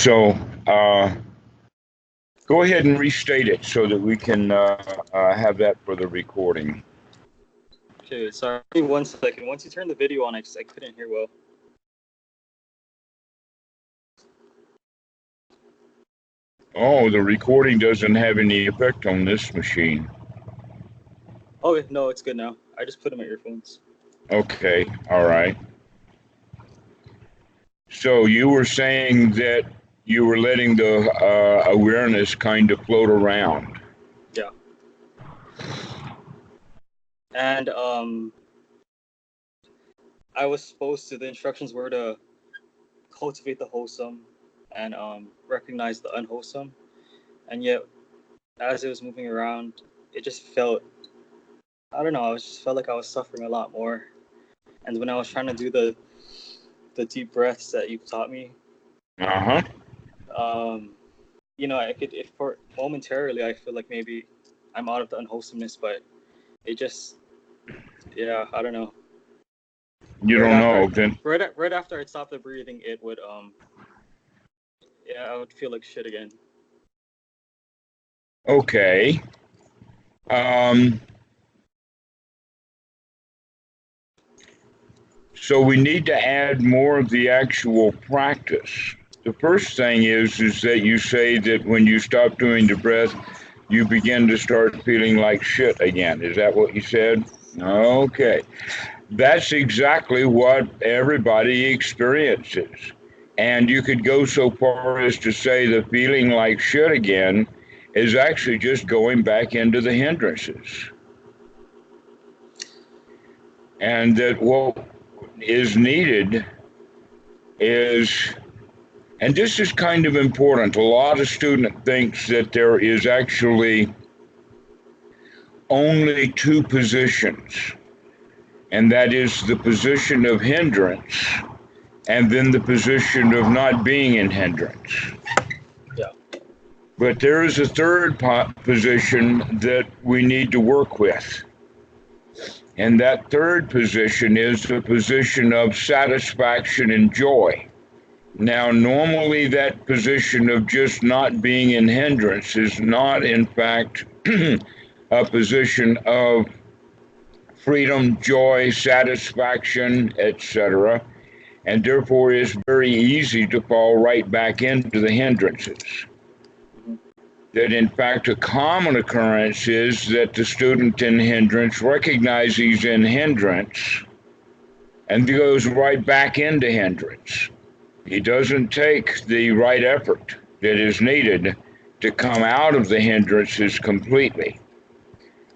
So go ahead and restate it so that we can have that for the recording. Okay, sorry, 1 second. Once you turn the video on, I couldn't hear well. Oh, the recording doesn't have any effect on this machine. Okay, no, it's good now. I just put in my earphones. Okay, all right. So you were saying that you were letting the awareness kind of float around. Yeah. And I was supposed to, the instructions were to cultivate the wholesome and recognize the unwholesome. And yet, as it was moving around, it just felt, I don't know, I just felt like I was suffering a lot more. And when I was trying to do the deep breaths that you taught me, you know, I could, if for momentarily, I feel like maybe I'm out of the unwholesomeness, but it just, yeah, I don't know. You don't know, then. Right after I stopped the breathing, it would, yeah, I would feel like shit again. Okay. So we need to add more of the actual practice. The first thing is that you say that when you stop doing the breath, you begin to start feeling like shit again. Is that what you said? Okay. That's exactly what everybody experiences. And you could go so far as to say the feeling like shit again is actually just going back into the hindrances. And that what is needed is, and this is kind of important, a lot of student thinks that there is actually only two positions, and that is the position of hindrance and then the position of not being in hindrance. Yeah. But there is a third position that we need to work with. And that third position is the position of satisfaction and joy. Now, normally that position of just not being in hindrance is not, in fact, a position of freedom, joy, satisfaction, etc., and therefore is very easy to fall right back into the hindrances. That in fact a common occurrence is that the student in hindrance recognizes he's in hindrance and goes right back into hindrance. He doesn't take the right effort that is needed to come out of the hindrances completely.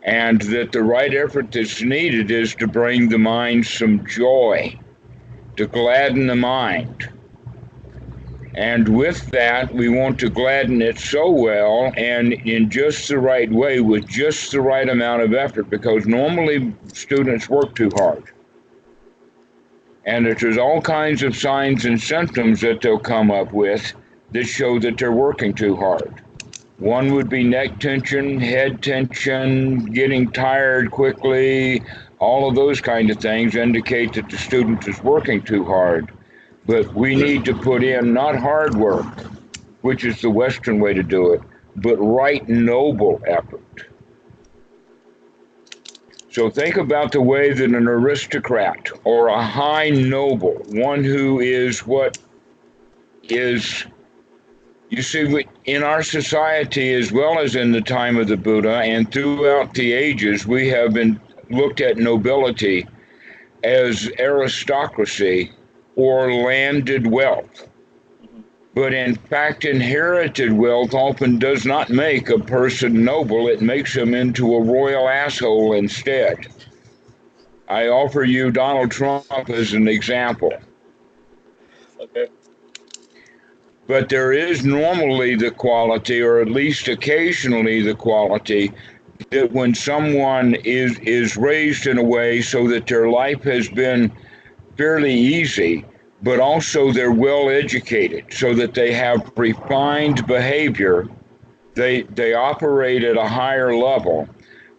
And that the right effort that's needed is to bring the mind some joy, to gladden the mind. And with that, we want to gladden it so well and in just the right way with just the right amount of effort, because normally students work too hard. And there's all kinds of signs and symptoms that they'll come up with that show that they're working too hard. One would be neck tension, head tension, getting tired quickly. All of those kind of things indicate that the student is working too hard. But we need to put in not hard work, which is the Western way to do it, but right noble effort. So think about the way that an aristocrat or a high noble, one who is what is, you see, in our society as well as in the time of the Buddha and throughout the ages, we have been looked at nobility as aristocracy or landed wealth. But in fact, inherited wealth often does not make a person noble. It makes him into a royal asshole instead. I offer you Donald Trump as an example. Okay. But there is normally the quality, or at least occasionally the quality, that when someone is raised in a way so that their life has been fairly easy, but also they're well educated so that they have refined behavior. They operate at a higher level.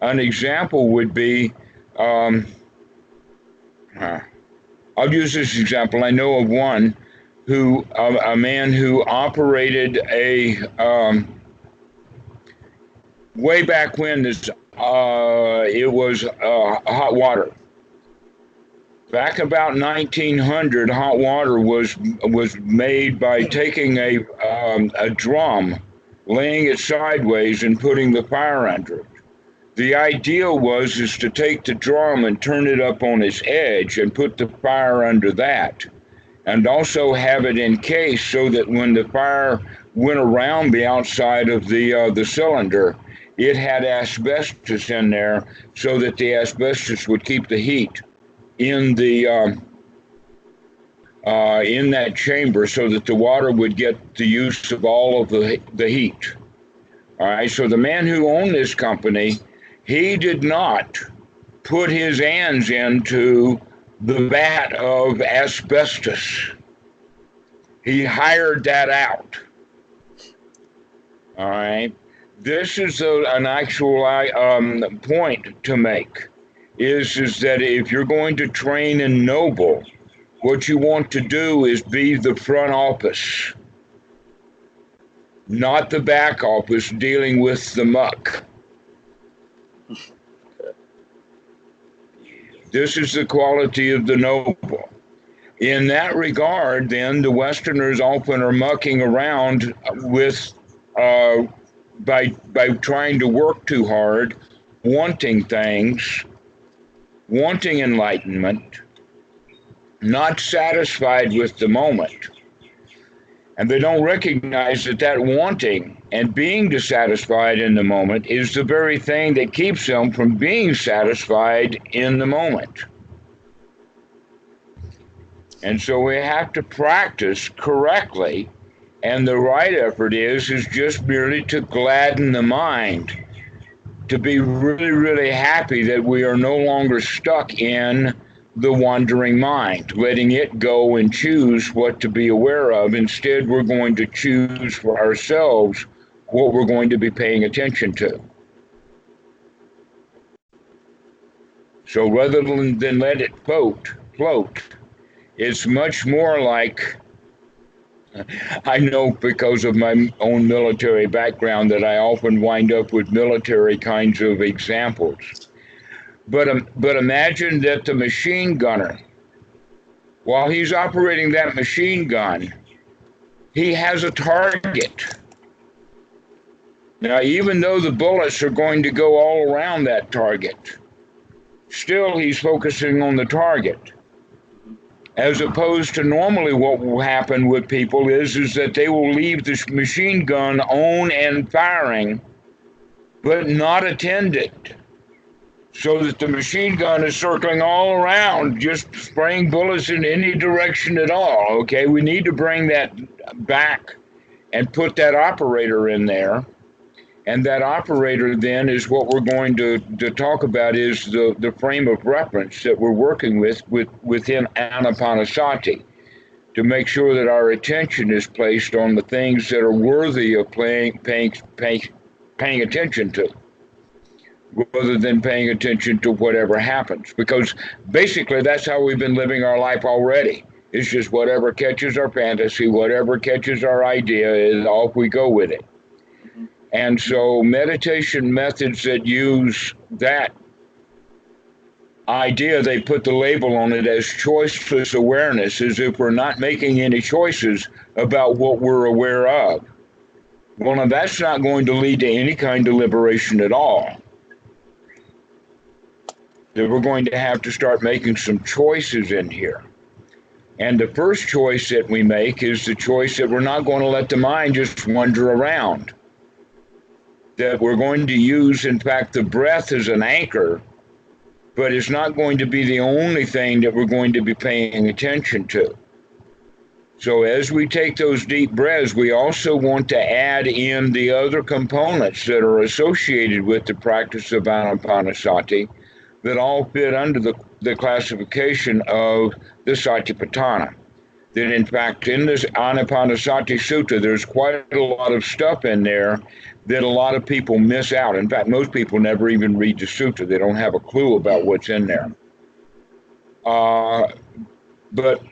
An example would be, I'll use this example. I know of one a man who operated a way back when this it was hot water. Back about 1900, hot water was made by taking a drum, laying it sideways, and putting the fire under it. The idea was is to take the drum and turn it up on its edge and put the fire under that, and also have it encased so that when the fire went around the outside of the cylinder, it had asbestos in there so that the asbestos would keep the heat in the in that chamber so that the water would get the use of all of the heat. All right, so the man who owned this company, he did not put his hands into the vat of asbestos. He hired that out. All right, this is an actual point to make. Is that if you're going to train in noble, what you want to do is be the front office, not the back office dealing with the muck. This is the quality of the noble. In that regard, then, the Westerners often are mucking around with by trying to work too hard, wanting things, wanting enlightenment, not satisfied with the moment. And they don't recognize that that wanting and being dissatisfied in the moment is the very thing that keeps them from being satisfied in the moment. And so we have to practice correctly, and the right effort is just merely to gladden the mind, to be really, really happy that we are no longer stuck in the wandering mind, letting it go and choose what to be aware of. Instead, we're going to choose for ourselves what we're going to be paying attention to. So rather than let it float, it's much more like, I know because of my own military background that I often wind up with military kinds of examples. But imagine that the machine gunner, while he's operating that machine gun, he has a target. Now, even though the bullets are going to go all around that target, still he's focusing on the target. As opposed to normally what will happen with people is that they will leave this machine gun on and firing, but not attended. So that the machine gun is circling all around, just spraying bullets in any direction at all. Okay, we need to bring that back and put that operator in there. And that operator then is what we're going to talk about is the frame of reference that we're working within Anapanasati to make sure that our attention is placed on the things that are worthy of paying attention to, rather than paying attention to whatever happens. Because basically that's how we've been living our life already. It's just whatever catches our fantasy, whatever catches our idea, is off we go with it. And so meditation methods that use that idea, they put the label on it as choiceless awareness, as if we're not making any choices about what we're aware of. Well, now that's not going to lead to any kind of liberation at all. That we're going to have to start making some choices in here. And the first choice that we make is the choice that we're not going to let the mind just wander around. That we're going to use, in fact, the breath as an anchor, but it's not going to be the only thing that we're going to be paying attention to. So as we take those deep breaths, we also want to add in the other components that are associated with the practice of Anapanasati that all fit under the classification of the Satipatthana. That in fact, in this Anapanasati Sutta, there's quite a lot of stuff in there that a lot of people miss out. In fact, most people never even read the sutta. They don't have a clue about what's in there. But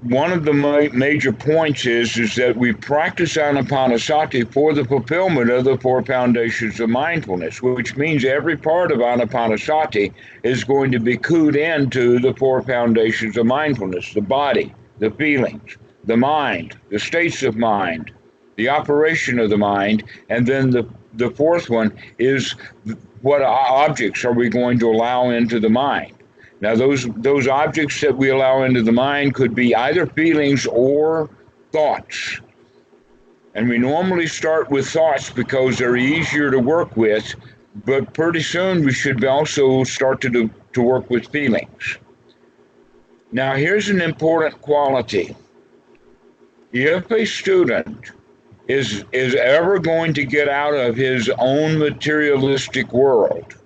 one of the major points is that we practice anapanasati for the fulfillment of the four foundations of mindfulness, which means every part of anapanasati is going to be cued into the four foundations of mindfulness: the body, the feelings, the mind, the states of mind, the operation of the mind, and then the fourth one is what objects are we going to allow into the mind. Now, those objects that we allow into the mind could be either feelings or thoughts. And we normally start with thoughts because they're easier to work with, but pretty soon we should also start to work with feelings. Now, here's an important quality. If a student is ever going to get out of his own materialistic world,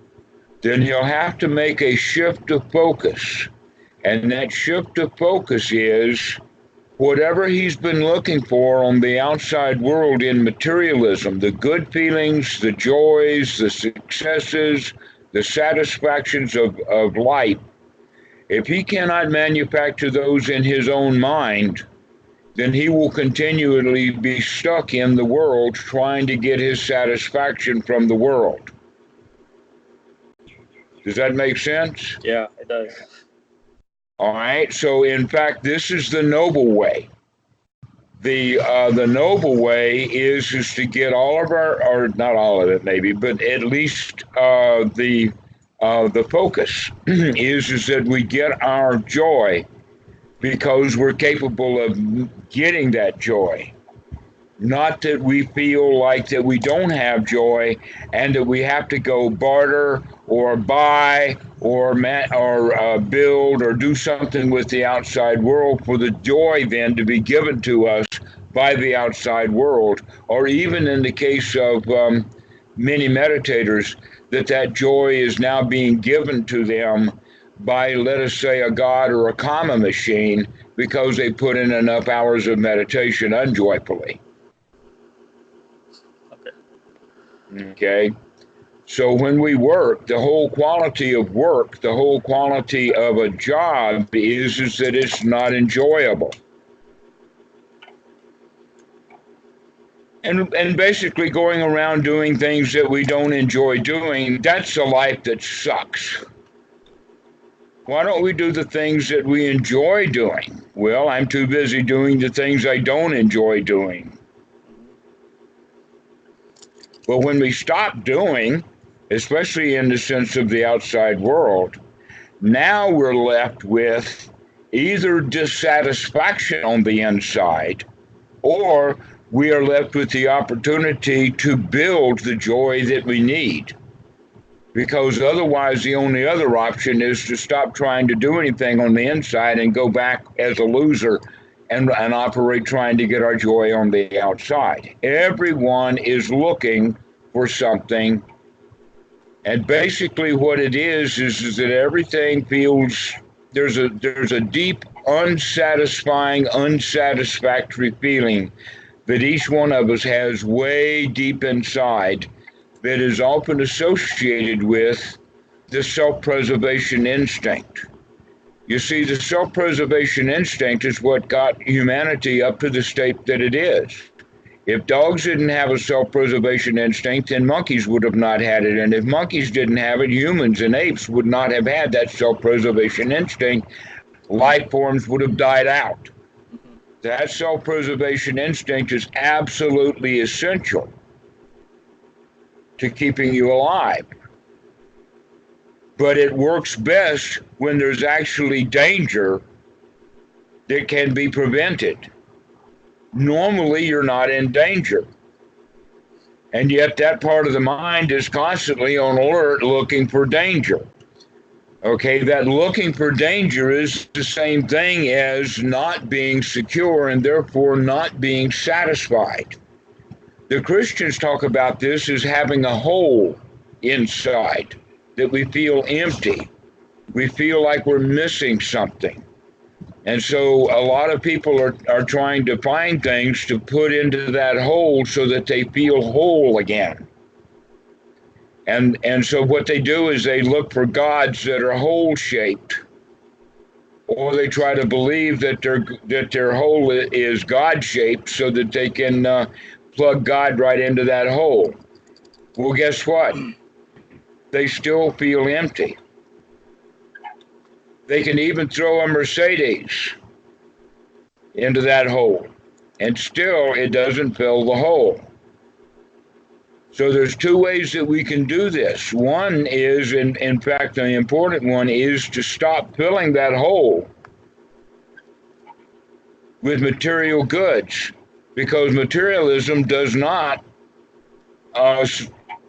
then he'll have to make a shift of focus. And that shift of focus is whatever he's been looking for on the outside world in materialism, the good feelings, the joys, the successes, the satisfactions of life. If he cannot manufacture those in his own mind, then he will continually be stuck in the world trying to get his satisfaction from the world. Does that make sense? Yeah, it does. All right. So, in fact, this is the noble way. The noble way is to get all of our, or not all of it, maybe, but at least the focus is that we get our joy because we're capable of getting that joy. Not that we feel like that we don't have joy and that we have to go barter or buy or build or do something with the outside world for the joy then to be given to us by the outside world, or even in the case of many meditators, that joy is now being given to them by, let us say, a god or a karma machine because they put in enough hours of meditation unjoyfully. Okay, so when we work, the whole quality of work, the whole quality of a job is that it's not enjoyable. And basically going around doing things that we don't enjoy doing, that's a life that sucks. Why don't we do the things that we enjoy doing? Well, I'm too busy doing the things I don't enjoy doing. But when we stop doing, especially in the sense of the outside world, now we're left with either dissatisfaction on the inside, or we are left with the opportunity to build the joy that we need. Because otherwise, the only other option is to stop trying to do anything on the inside and go back as a loser and operate trying to get our joy on the outside. Everyone is looking for something, and basically what it is that everything feels there's a deep, unsatisfying, unsatisfactory feeling that each one of us has way deep inside that is often associated with the self-preservation instinct. You see, the self-preservation instinct is what got humanity up to the state that it is. If dogs didn't have a self-preservation instinct, then monkeys would have not had it. And if monkeys didn't have it, humans and apes would not have had that self-preservation instinct. Life forms would have died out. That self-preservation instinct is absolutely essential to keeping you alive. But it works best when there's actually danger that can be prevented. Normally, you're not in danger. And yet that part of the mind is constantly on alert looking for danger. Okay, that looking for danger is the same thing as not being secure and therefore not being satisfied. The Christians talk about this as having a hole inside, that we feel empty. We feel like we're missing something. And so a lot of people are trying to find things to put into that hole so that they feel whole again. And so what they do is they look for gods that are hole-shaped. or they try to believe that their hole is God-shaped so that they can plug God right into that hole. Well, guess what? They still feel empty. They can even throw a Mercedes into that hole, and still it doesn't fill the hole. So there's two ways that we can do this. One is, in fact, the important one is to stop filling that hole with material goods, because materialism does not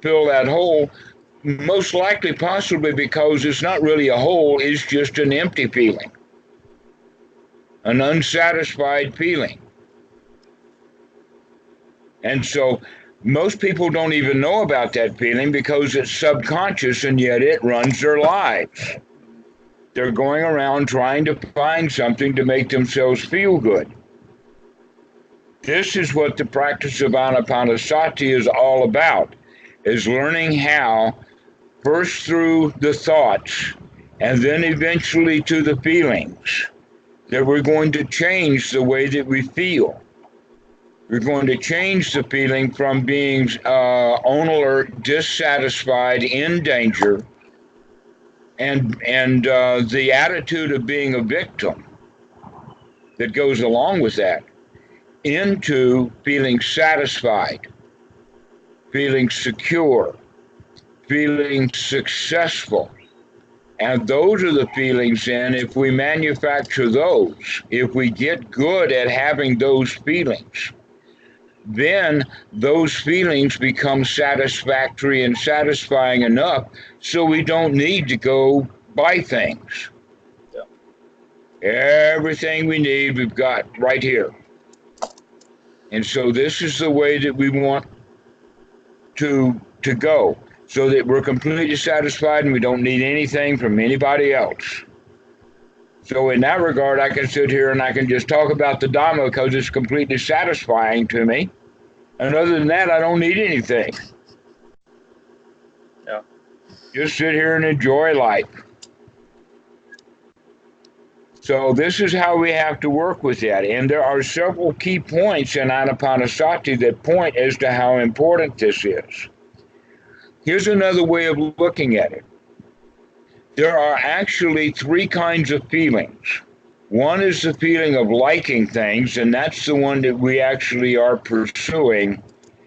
fill that hole, most likely possibly because it's not really a hole, it's just an empty feeling, an unsatisfied feeling. And so most people don't even know about that feeling because it's subconscious, and yet it runs their lives. They're going around trying to find something to make themselves feel good. This is what the practice of Anapanasati is all about, is learning how, first through the thoughts and then eventually to the feelings, that we're going to change the way that we feel. We're going to change the feeling from being on alert, dissatisfied, in danger, and the attitude of being a victim that goes along with that, into feeling satisfied, feeling secure, feeling successful. And those are the feelings, and if we manufacture those, if we get good at having those feelings, then those feelings become satisfactory and satisfying enough so we don't need to go buy things. Yeah. Everything we need, we've got right here. And so this is the way that we want to go, so that we're completely satisfied and we don't need anything from anybody else. So in that regard, I can sit here and I can just talk about the Dhamma because it's completely satisfying to me. And other than that, I don't need anything. Yeah. Just sit here and enjoy life. So this is how we have to work with that. And there are several key points in Anapanasati that point as to how important this is. Here's another way of looking at it. There are actually three kinds of feelings. One is the feeling of liking things, and that's the one that we actually are pursuing.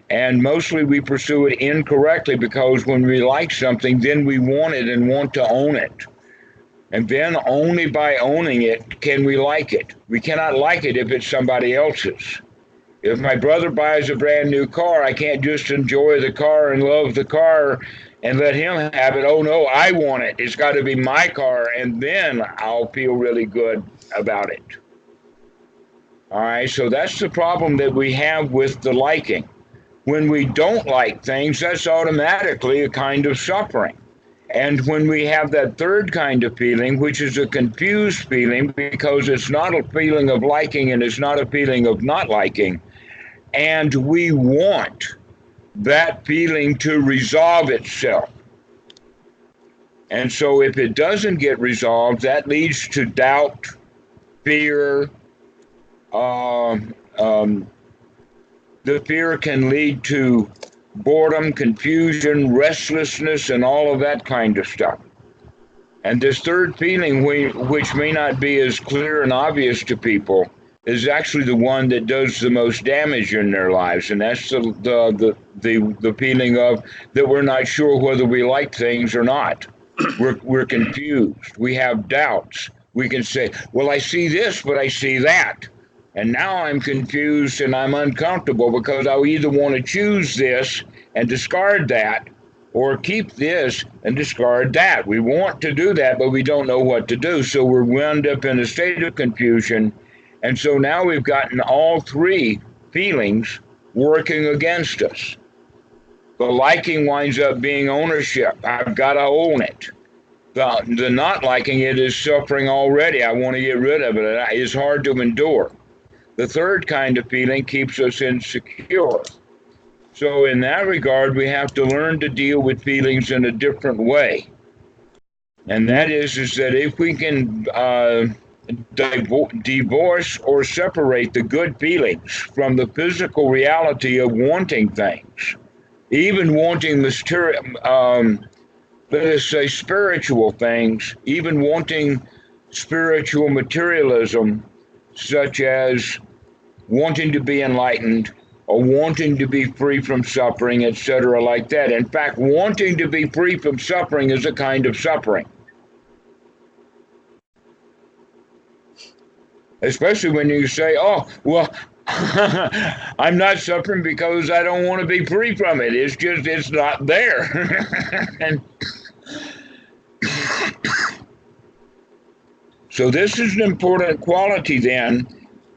And mostly we pursue it incorrectly, because when we like something, then we want it and want to own it. And then only by owning it can we like it. We cannot like it if it's somebody else's. If my brother buys a brand new car, I can't just enjoy the car and love the car and let him have it. Oh no, I want it. It's got to be my car, and then I'll feel really good about it. All right, so that's the problem that we have with the liking. When we don't like things, that's automatically a kind of suffering. And when we have that third kind of feeling, which is a confused feeling, because it's not a feeling of liking and it's not a feeling of not liking, and we want that feeling to resolve itself. And so if it doesn't get resolved, that leads to doubt, fear. The fear can lead to boredom, confusion, restlessness, and all of that kind of stuff. And this third feeling, which may not be as clear and obvious to people, is actually the one that does the most damage in their lives. And that's the feeling of that we're not sure whether we like things or not. We're confused. We have doubts. We can say, well, I see this, but I see that. And now I'm confused and I'm uncomfortable, because I either want to choose this and discard that, or keep this and discard that. We want to do that, but we don't know what to do. So we're wound up in a state of confusion. And so now we've gotten all three feelings working against us. The liking winds up being ownership. I've got to own it. The not liking it is suffering already. I want to get rid of it. It's hard to endure. The third kind of feeling keeps us insecure. So in that regard, we have to learn to deal with feelings in a different way. And that is that if we can divorce or separate the good feelings from the physical reality of wanting things, even wanting let us say spiritual things, even wanting spiritual materialism, such as wanting to be enlightened or wanting to be free from suffering, etc., like that. In fact, wanting to be free from suffering is a kind of suffering. Especially when you say, oh, well, I'm not suffering because I don't want to be free from it. It's just, it's not there. And so this is an important quality then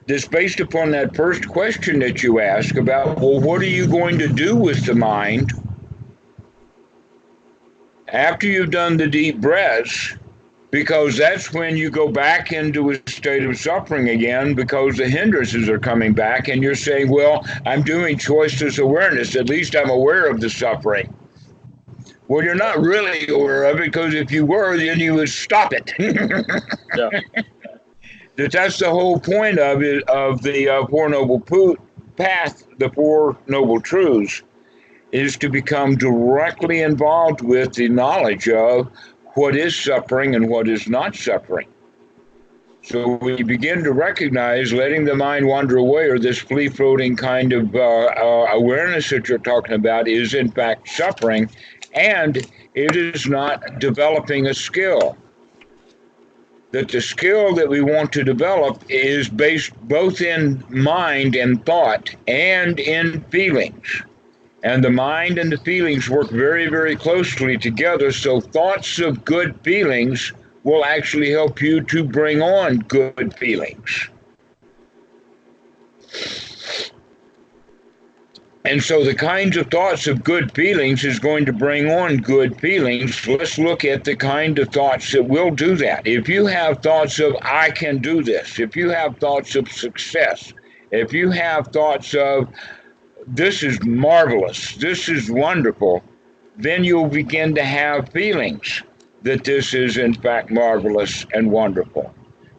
that's based upon that first question that you ask about, well, what are you going to do with the mind after you've done the deep breaths? Because that's when you go back into a state of suffering again, because the hindrances are coming back and you're saying, well, I'm doing choiceless awareness. At least I'm aware of the suffering. Well, you're not really aware of it, because if you were, then you would stop it. Yeah. That's the whole point of it, of the Four Noble Path, the Four Noble Truths, is to become directly involved with the knowledge of what is suffering and what is not suffering. So when you begin to recognize letting the mind wander away, or this free-floating kind of awareness that you're talking about, is in fact suffering, and it is not developing a skill. That the skill that we want to develop is based both in mind and thought and in feelings. And the mind and the feelings work very, very closely together. So thoughts of good feelings will actually help you to bring on good feelings. And so the kinds of thoughts of good feelings is going to bring on good feelings. Let's look at the kind of thoughts that will do that. If you have thoughts of, I can do this, if you have thoughts of success, if you have thoughts of, this is marvelous, this is wonderful, then you'll begin to have feelings that this is in fact marvelous and wonderful.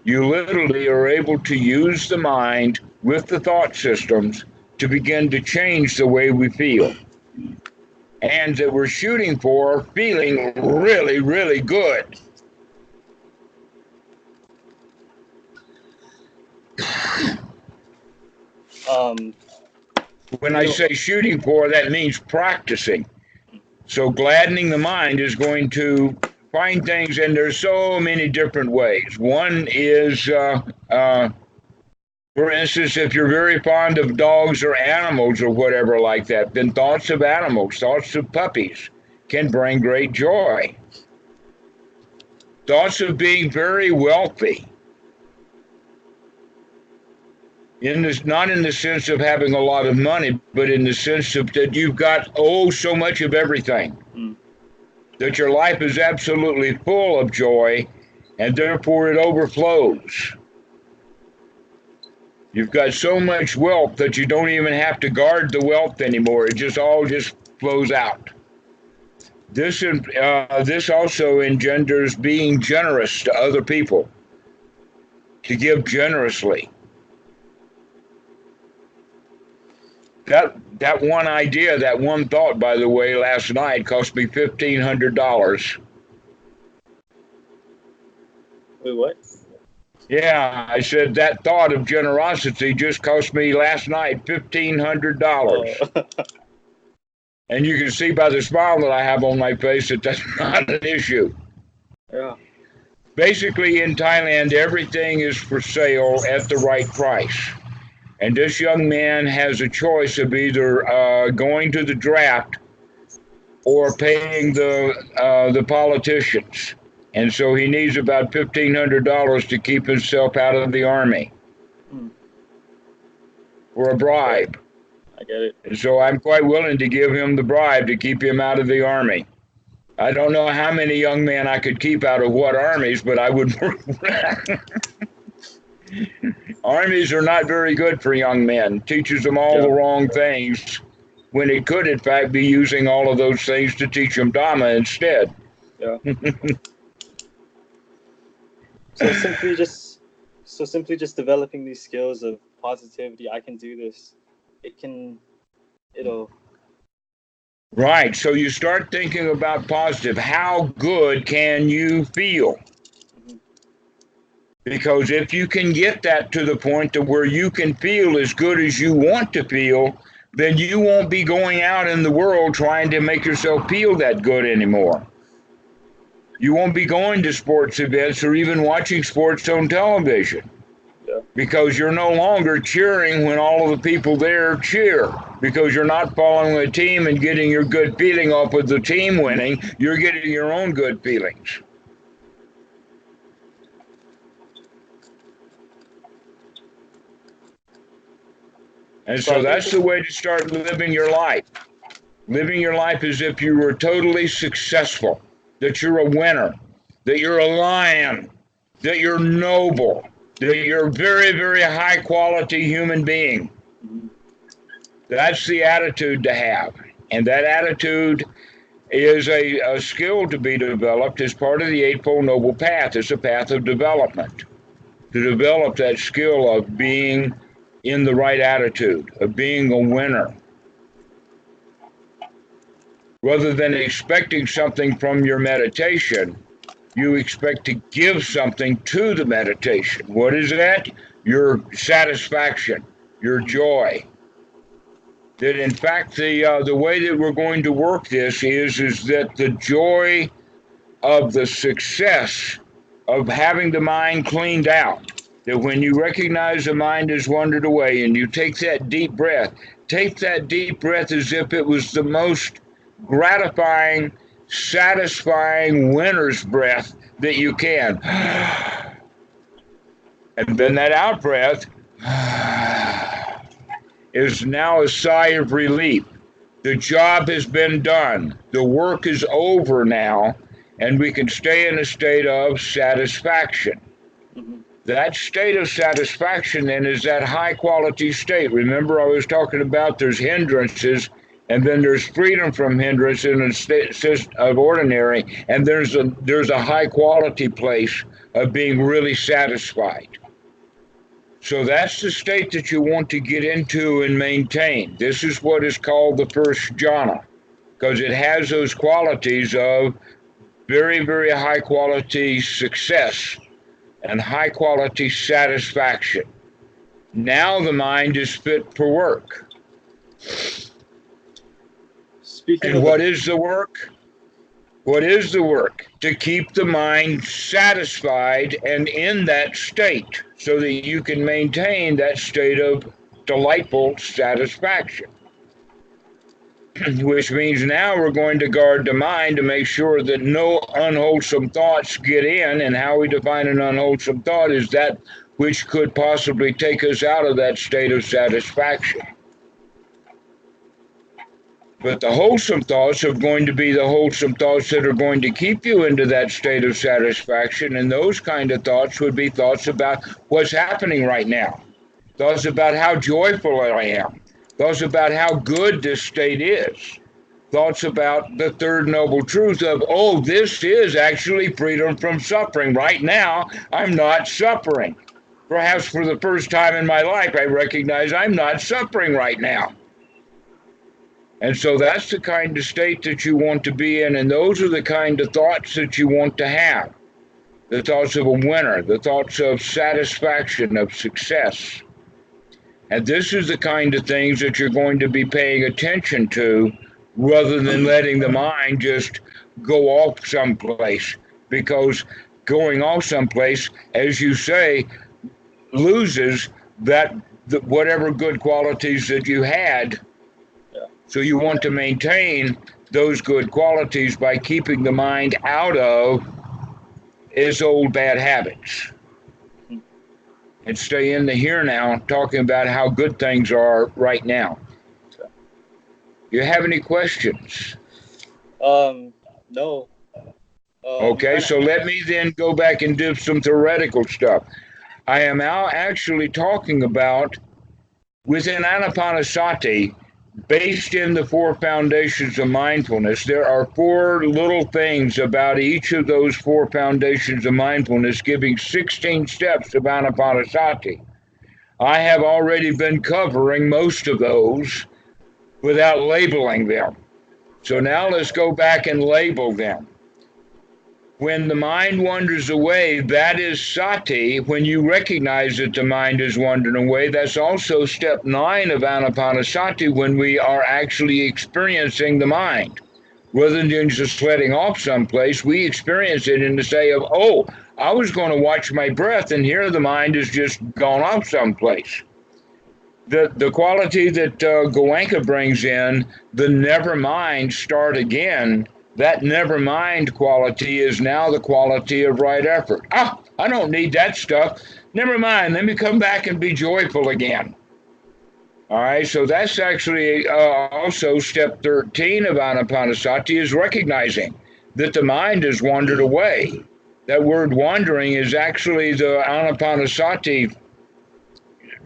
You literally are able to use the mind with the thought systems to begin to change the way we feel. And that we're shooting for feeling really, really good. When I say shooting for, that means practicing. So gladdening the mind is going to find things, and there's so many different ways. One is, for instance, if you're very fond of dogs or animals or whatever like that, then thoughts of animals, thoughts of puppies can bring great joy. Thoughts of being very wealthy, not in the sense of having a lot of money, but in the sense of that you've got, so much of everything. That your life is absolutely full of joy, and therefore it overflows. You've got so much wealth that you don't even have to guard the wealth anymore. It just all flows out. This also engenders being generous to other people, to give generously. That one idea, that one thought, by the way, last night cost me $1,500. Wait, what? Yeah, I said that thought of generosity just cost me last night $1,500. Oh. And you can see by the smile that I have on my face that that's not an issue. Yeah. Basically, in Thailand, everything is for sale at the right price. And this young man has a choice of either going to the draft or paying the politicians. And so he needs about $1,500 to keep himself out of the army for a bribe. I get it. And so I'm quite willing to give him the bribe to keep him out of the army. I don't know how many young men I could keep out of what armies, but I would. Armies are not very good for young men. Teaches them all the wrong things, when it could, in fact, be using all of those things to teach them Dhamma instead. Yeah. So simply just So simply just developing these skills of positivity, I can do this. It'll. Right. So you start thinking about positive. How good can you feel? Mhm. Because if you can get that to the point to where you can feel as good as you want to feel, then you won't be going out in the world trying to make yourself feel that good anymore. You won't be going to sports events or even watching sports on television. Yeah. Because you're no longer cheering when all of the people there cheer, because you're not following the team and getting your good feeling off of the team winning, you're getting your own good feelings. And So I so think that's the way to start living your life. Living your life as if you were totally successful, that you're a winner, that you're a lion, that you're noble, that you're a very, very high quality human being. That's the attitude to have. And that attitude is a skill to be developed as part of the Eightfold Noble Path. It's a path of development. To develop that skill of being in the right attitude, of being a winner. Rather than expecting something from your meditation, you expect to give something to the meditation. What is that? Your satisfaction, your joy. That in fact the way that we're going to work this is that the joy of the success of having the mind cleaned out, that when you recognize the mind has wandered away and you take that deep breath as if it was the most gratifying, satisfying winner's breath that you can. And then that out breath is now a sigh of relief. The job has been done. The work is over now, and we can stay in a state of satisfaction. Mm-hmm. That state of satisfaction then is that high quality state. Remember, I was talking about there's hindrances, and then there's freedom from hindrance in a state of ordinary, and there's a high quality place of being really satisfied. So that's the state that you want to get into and maintain. This is what is called the first jhana, because it has those qualities of very, very high quality success and high quality satisfaction. Now the mind is fit for work. And what is the work? What is the work? To keep the mind satisfied and in that state so that you can maintain that state of delightful satisfaction. Which means now we're going to guard the mind to make sure that no unwholesome thoughts get in. And how we define an unwholesome thought is that which could possibly take us out of that state of satisfaction. But the wholesome thoughts are going to be the wholesome thoughts that are going to keep you into that state of satisfaction. And those kind of thoughts would be thoughts about what's happening right now. Thoughts about how joyful I am. Thoughts about how good this state is. Thoughts about the third noble truth of, oh, this is actually freedom from suffering. Right now, I'm not suffering. Perhaps for the first time in my life, I recognize I'm not suffering right now. And so that's the kind of state that you want to be in, and those are the kind of thoughts that you want to have. The thoughts of a winner, the thoughts of satisfaction, of success. And this is the kind of things that you're going to be paying attention to rather than letting the mind just go off someplace. Because going off someplace, as you say, loses whatever good qualities that you had. So you want to maintain those good qualities by keeping the mind out of its old bad habits. And stay in the here now, talking about how good things are right now. You have any questions? No. Okay, so let me then go back and do some theoretical stuff. I am now actually talking about, within Anapanasati, based in the 4 foundations of mindfulness. There are 4 little things about each of those 4 foundations of mindfulness, giving 16 steps of anapanasati. I have already been covering most of those without labeling them. So now let's go back and label them. When the mind wanders away, that is sati. When you recognize that the mind is wandering away, that's also step 9 of anapanasati, when we are actually experiencing the mind. Rather than just letting off someplace, we experience it in the say of, oh, I was going to watch my breath, and here the mind has just gone off someplace. The quality that Goenka brings in, the never mind, start again, that never mind quality is now the quality of right effort. Ah, I don't need that stuff. Never mind, let me come back and be joyful again. All right, so that's actually also step 13 of anapanasati, is recognizing that the mind has wandered away. That word wandering is actually the anapanasati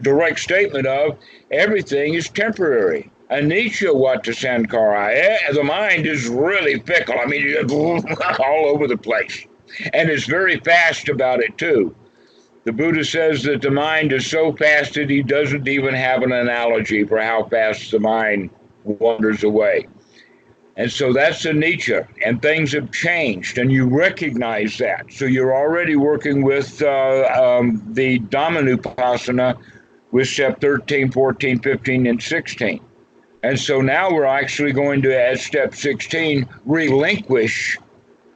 direct statement of everything is temporary. Anicca vata sankhara. The mind is really fickle. I mean, all over the place. And it's very fast about it, too. The Buddha says that the mind is so fast that he doesn't even have an analogy for how fast the mind wanders away. And so that's anicca, and things have changed, and you recognize that. So you're already working with the Dhammanupassana with step 13, 14, 15, and 16. And so now we're actually going to, at step 16, relinquish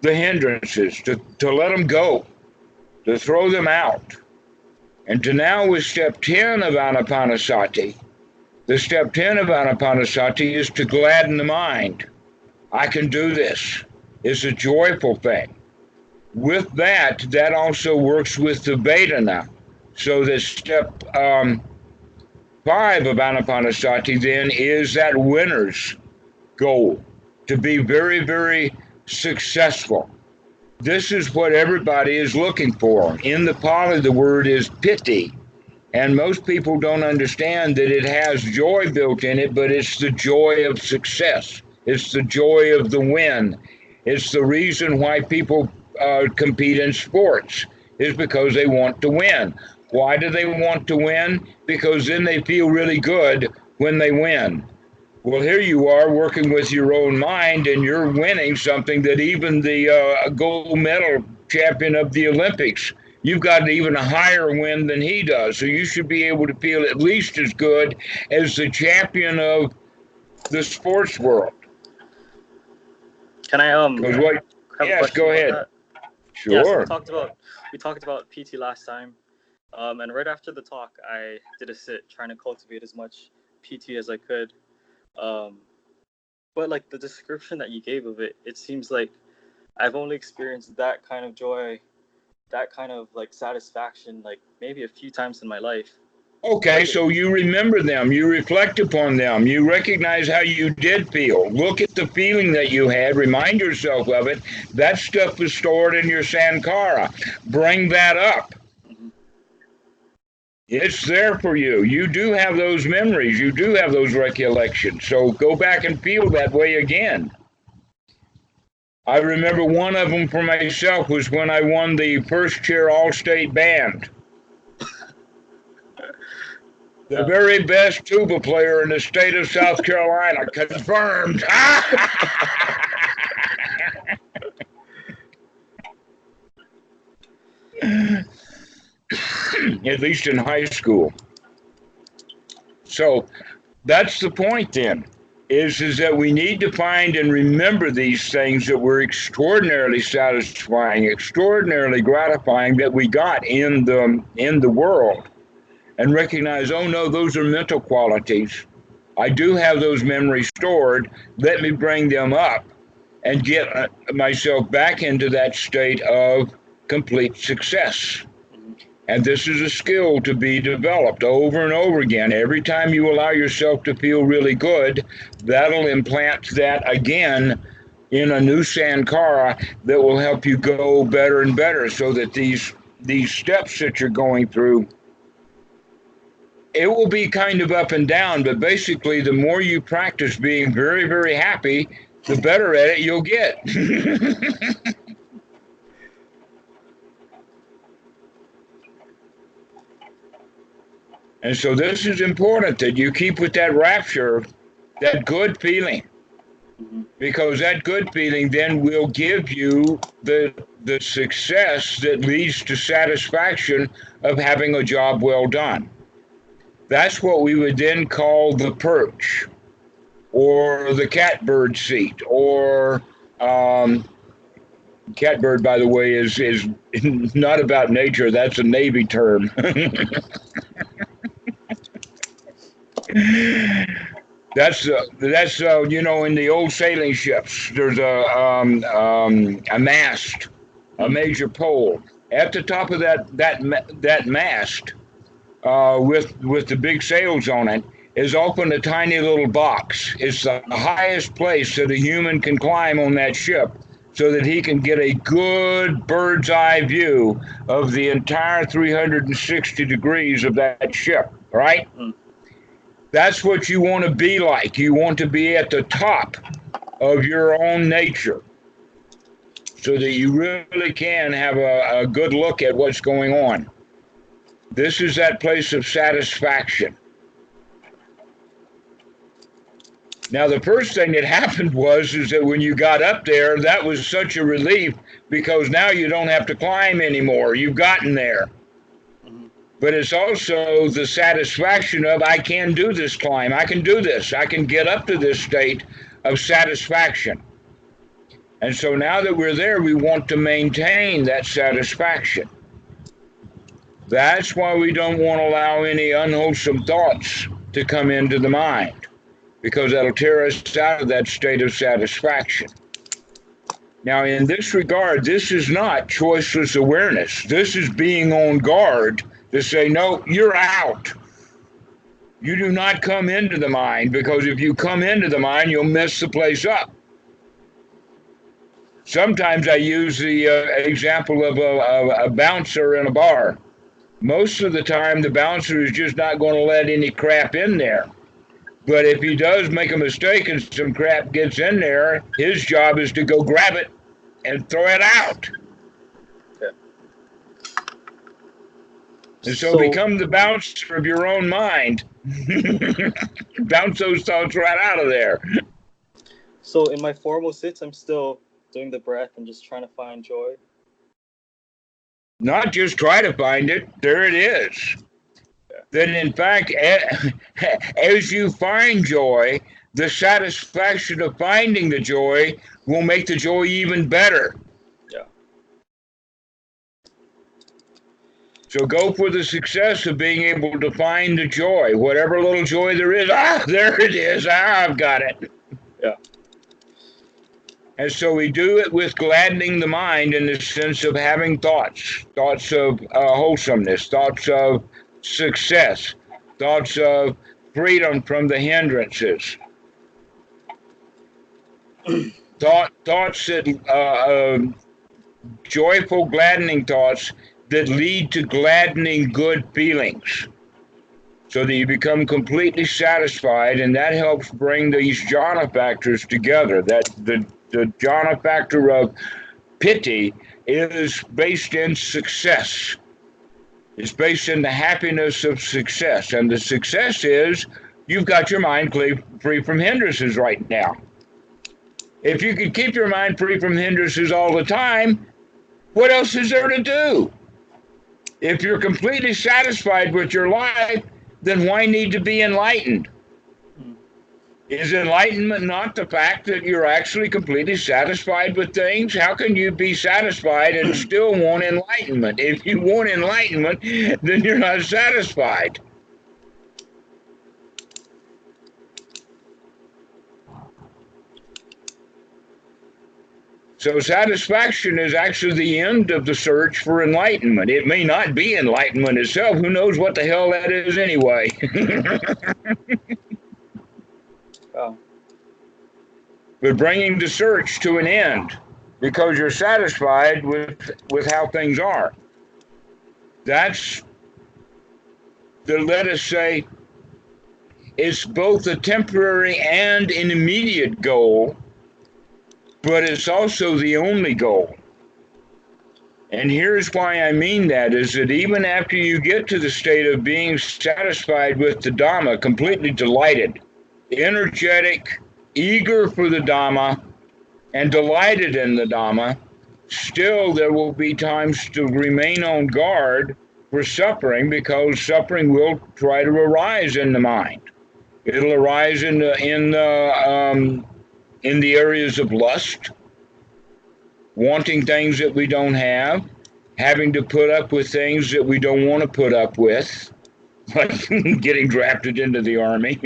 the hindrances, to let them go, to throw them out. And to now with step 10 of anapanasati, the step 10 of anapanasati is to gladden the mind. I can do this. It's a joyful thing. With that, that also works with the Vedana. So the step 5 of anapanasati then is that winner's goal, to be very, very successful. This is what everybody is looking for. In the Pali, the word is piti, and most people don't understand that it has joy built in it, but it's the joy of success. It's the joy of the win. It's the reason why people compete in sports, is because they want to win. Why do they want to win? Because then they feel really good when they win. Well, here you are working with your own mind, and you're winning something that even the gold medal champion of the Olympics, you've got even a higher win than he does. So you should be able to feel at least as good as the champion of the sports world. Can I what, yes, go ahead. That? Sure. Yeah, so we talked about PT last time. And right after the talk, I did a sit trying to cultivate as much PT as I could. But like the description that you gave of it, it seems like I've only experienced that kind of joy, that kind of like satisfaction, like maybe a few times in my life. Okay, so you remember them, you reflect upon them, you recognize how you did feel. Look at the feeling that you had, remind yourself of it. That stuff is stored in your sankhara. Bring that up. It's there for you. You do have those memories. You do have those recollections. So go back and feel that way again. I remember one of them for myself was when I won the first chair all-state band. The very best tuba player in the state of South Carolina, confirmed. At least in high school. So that's the point then, is that we need to find and remember these things that were extraordinarily satisfying, extraordinarily gratifying that we got in the world, and recognize, oh no, those are mental qualities. I do have those memories stored. Let me bring them up and get myself back into that state of complete success. And this is a skill to be developed over and over again. Every time you allow yourself to feel really good, that'll implant that again in a new sankhara that will help you go better and better, so that these steps that you're going through, it will be kind of up and down, but basically the more you practice being very, very happy, the better at it you'll get. And so this is important that you keep with that rapture, that good feeling, because that good feeling then will give you the success that leads to satisfaction of having a job well done. That's what we would then call the perch, or the catbird seat, or catbird, by the way, is not about nature. That's a Navy term. That's you know, in the old sailing ships, there's a mast, a major pole. At the top of that mast, with the big sails on it, is often a tiny little box. It's the highest place that a human can climb on that ship, so that he can get a good bird's eye view of the entire 360 degrees of that ship, right? That's what you want to be like. You want to be at the top of your own nature, so that you really can have a good look at what's going on. This is that place of satisfaction. Now, the first thing that happened is that when you got up there, that was such a relief, because now you don't have to climb anymore. You've gotten there. But it's also the satisfaction of, I can do this climb. I can do this. I can get up to this state of satisfaction. And so now that we're there, we want to maintain that satisfaction. That's why we don't want to allow any unwholesome thoughts to come into the mind, because that'll tear us out of that state of satisfaction. Now, in this regard, this is not choiceless awareness. This is being on guard to say, no, you're out. You do not come into the mind, because if you come into the mind, you'll mess the place up. Sometimes I use the example of a bouncer in a bar. Most of the time, the bouncer is just not going to let any crap in there. But if he does make a mistake and some crap gets in there, his job is to go grab it and throw it out. Yeah. And so become the bouncer of your own mind. Bounce those thoughts right out of there. So in my formal sits, I'm still doing the breath and just trying to find joy. Not just try to find it, there it is. Yeah. Then in fact, as you find joy, the satisfaction of finding the joy will make the joy even better. Yeah. So go for the success of being able to find the joy, whatever little joy there is. There it is. I've got it. Yeah. And so we do it with gladdening the mind, in the sense of having thoughts of wholesomeness, thoughts of success, thoughts of freedom from the hindrances, thoughts that joyful, gladdening thoughts that lead to gladdening good feelings, so that you become completely satisfied, and that helps bring these jhana factors together. That the jhana factor of piti is based in success. It's based in the happiness of success. And the success is, you've got your mind free from hindrances right now. If you could keep your mind free from hindrances all the time, what else is there to do? If you're completely satisfied with your life, then why need to be enlightened? Is enlightenment not the fact that you're actually completely satisfied with things? How can you be satisfied and still want enlightenment? If you want enlightenment, then you're not satisfied. So satisfaction is actually the end of the search for enlightenment. It may not be enlightenment itself. Who knows what the hell that is anyway? Oh. But bringing the search to an end, because you're satisfied with how things are. That's that, let us say, it's both a temporary and an immediate goal, but it's also the only goal. And here's why I mean that, is that even after you get to the state of being satisfied with the Dhamma, completely delighted, energetic, eager for the Dhamma, and delighted in the Dhamma, still there will be times to remain on guard for suffering, because suffering will try to arise in the mind. It'll arise in the areas of lust, wanting things that we don't have, having to put up with things that we don't want to put up with, like getting drafted into the army.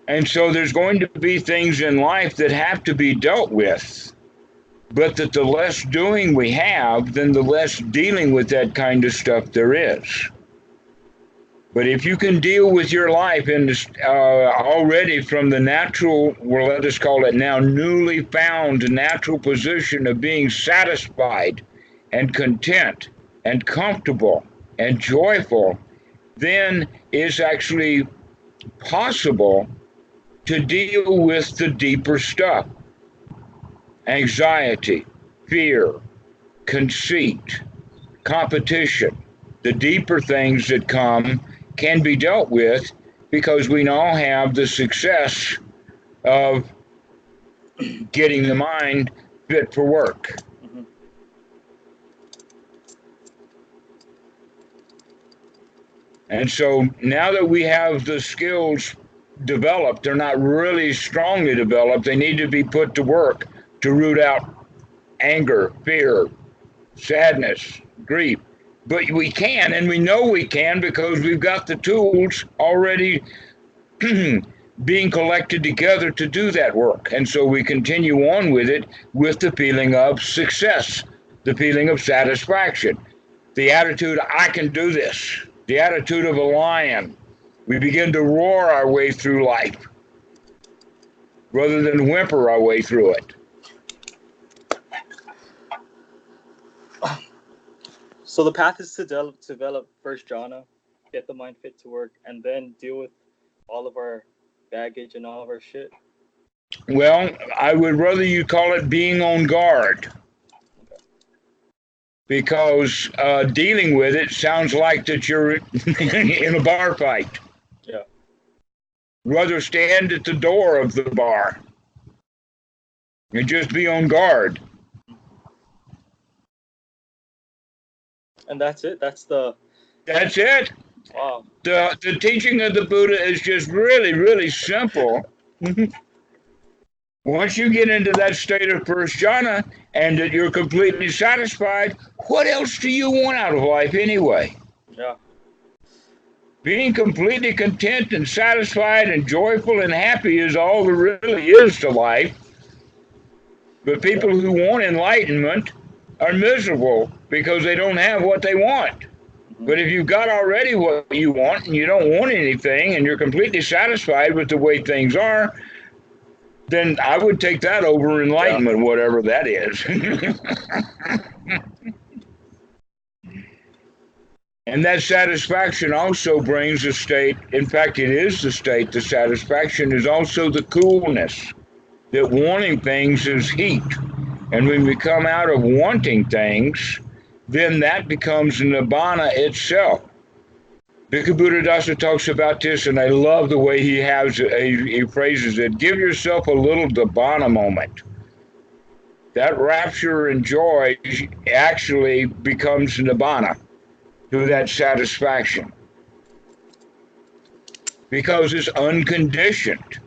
And so there's going to be things in life that have to be dealt with, but that the less doing we have, then the less dealing with that kind of stuff there is. But if you can deal with your life in this, already from the natural, well, let us call it now, newly found natural position of being satisfied and content and comfortable and joyful, then it's actually possible to deal with the deeper stuff. Anxiety, fear, conceit, competition, the deeper things that come can be dealt with, because we now have the success of getting the mind fit for work. Mm-hmm. And so now that we have the skills developed, they're not really strongly developed, they need to be put to work to root out anger, fear, sadness, grief. But we can, and we know we can, because we've got the tools already being collected together to do that work. And so we continue on with it with the feeling of success, the feeling of satisfaction, the attitude, I can do this, the attitude of a lion. We begin to roar our way through life rather than whimper our way through it. So the path is to develop first jhana, get the mind fit to work, and then deal with all of our baggage and all of our shit. Well, I would rather you call it being on guard, because dealing with it sounds like that you're in a bar fight. Yeah. Rather stand at the door of the bar and just be on guard. And that's it. That's it. Wow. The teaching of the Buddha is just really, really simple. Once you get into that state of first jhana and that you're completely satisfied, what else do you want out of life anyway? Yeah. Being completely content and satisfied and joyful and happy is all there really is to life. But people who want enlightenment are miserable because they don't have what they want. But if you've got already what you want and you don't want anything and you're completely satisfied with the way things are, then I would take that over enlightenment, whatever that is. And that satisfaction also brings a state, in fact, it is the state, the satisfaction is also the coolness, that wanting things is heat. And when we come out of wanting things, then that becomes nibbana itself. Bhikkhu Buddhadasa talks about this, and I love the way he phrases it. Give yourself a little nibbana moment. That rapture and joy actually becomes nibbana through that satisfaction, because it's unconditioned.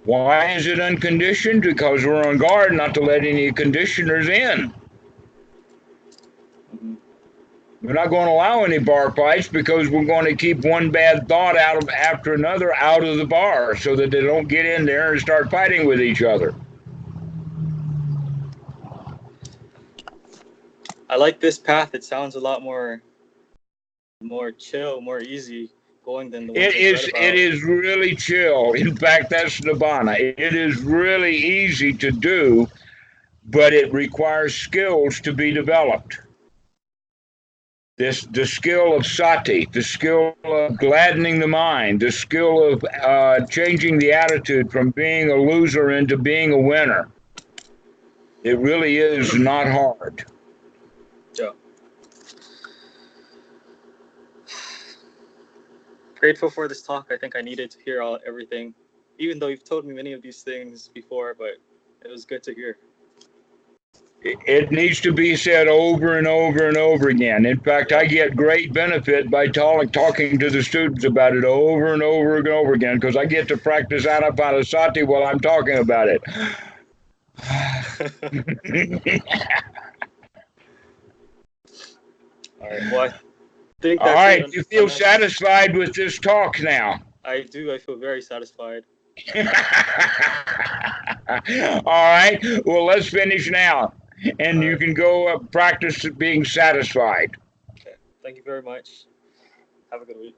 Why is it unconditioned? Because we're on guard not to let any conditioners in. We're not going to allow any bar fights, because we're going to keep one bad thought after another out of the bar, so that they don't get in there and start fighting with each other. I like this path. It sounds a lot more chill, more easy going than the one It is really chill. In fact, that's nibbana. It is really easy to do, but it requires skills to be developed. The skill of sati, the skill of gladdening the mind, the skill of changing the attitude from being a loser into being a winner. It really is not hard. Yeah. Grateful for this talk. I think I needed to hear everything, even though you've told me many of these things before, but it was good to hear. It needs to be said over and over and over again. In fact, I get great benefit by talking to the students about it over and over and over again, because I get to practice Anapanasati while I'm talking about it. All right. Well, I think All that's right, it. you feel satisfied with this talk now? I do. I feel very satisfied. All right, well, let's finish now, and you can go practice being satisfied. Okay. Thank you very much. Have a good week.